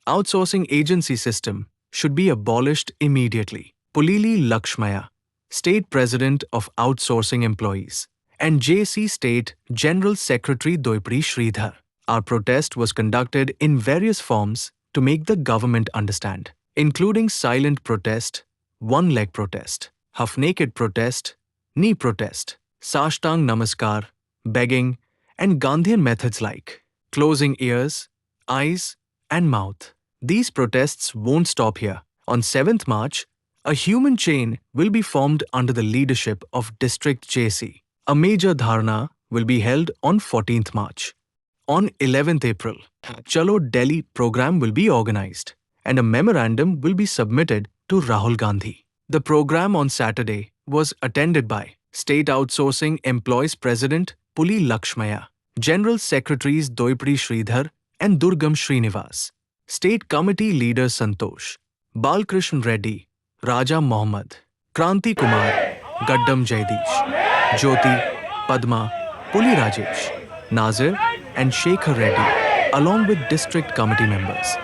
Outsourcing agency system should be abolished immediately. Pulili Lakshmaya, State President of Outsourcing Employees, and JC State General Secretary Doipri Sridhar. Our protest was conducted in various forms to make the government understand, including silent protest, one-leg protest, half-naked protest, knee protest, Sashtang Namaskar, begging, and Gandhian methods like closing ears, eyes, and mouth. These protests won't stop here. On 7th March, a human chain will be formed under the leadership of District JC. A major dharna will be held on 14th March. On 11th April, Chalo Delhi program will be organized and a memorandum will be submitted to Rahul Gandhi. The program on Saturday was attended by State Outsourcing Employees President Puli Lakshmaya, General Secretaries Doipri Sridhar and Durgam Srinivas, State Committee Leader Santosh, Balkrishn Reddy, Raja Mohammad, Kranti Kumar, Gaddam Jaidesh, Jyoti, Padma, Puli Rajesh, Nazir and Shekhar Reddy, along with district committee members.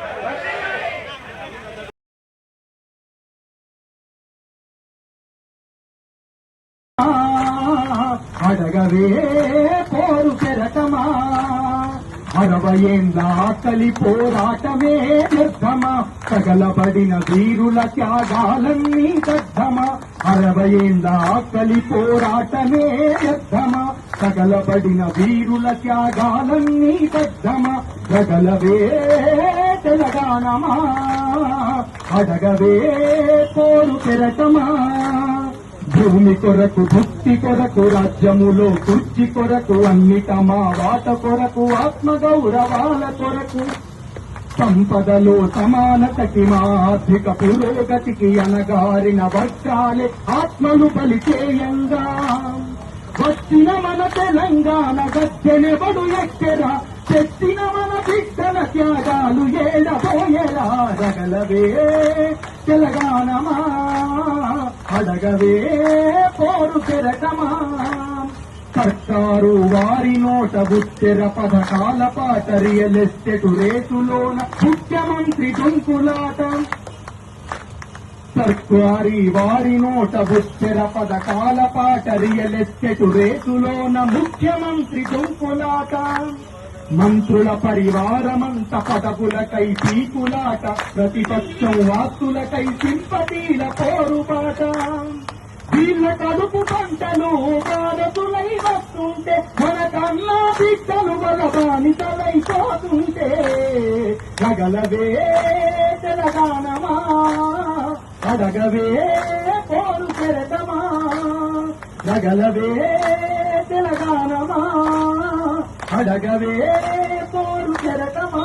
అరవయేందాకలి పోరాటమే వ్యర్థమా తగలబడిన వీరుల త్యాగాలన్నీ దగ్ధమా అరవయేందాకలి పోరాటమే వ్యర్థమా తగలబడిన వీరుల త్యాగాలన్నీ దగ్ధమా జగలవే తెలంగాణమా అడగవే పోరు కెరటమా భూమి కొరకు భక్తి కొరకు రాజ్యములో కుర్చీ కొరకు అన్నిట మా వాట కొరకు ఆత్మగౌరవాల కొరకు సంపదలో సమానతకి మా ఆర్థిక పురోగతికి అనగారిన వర్గాలే ఆత్మలు బలిచేయంగా వచ్చిన మన తెలంగాణ గద్దెనెవడు ఎక్కెరా చెట్టిన మన బిడ్డల త్యాగాలు ఏడబోయేలా రగలవే తెలంగాణమా అడగవే పోరు కెరటమా సర్కారు వారి నోట బుచ్చెర పథకాల పాట రియల్ ఎస్టేట్ రేటులోన ముఖ్యమంత్రి దుంకులాట సర్కారీ వారి నోట బుచ్చెర పథకాల పాట రియల్ ఎస్టేట్ రేటులోన ముఖ్యమంత్రి దుంకులాట మంత్రుల పరివారమంత పదవులకై పీకులాట ప్రతిపక్షం వాస్తులకై సింపతీల పోరుపాట వీళ్ళ కడుపు పంటలు భారతులై వస్తుంటే మన కన్నా బిడ్డలు మన బానిసలైపోతుంటే రగలవే తెలంగాణమా అడగవే పోరు కెరటమా రగలవే తెలంగాణమా అడగవే పోరు కెరటమా.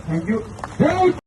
Thank you.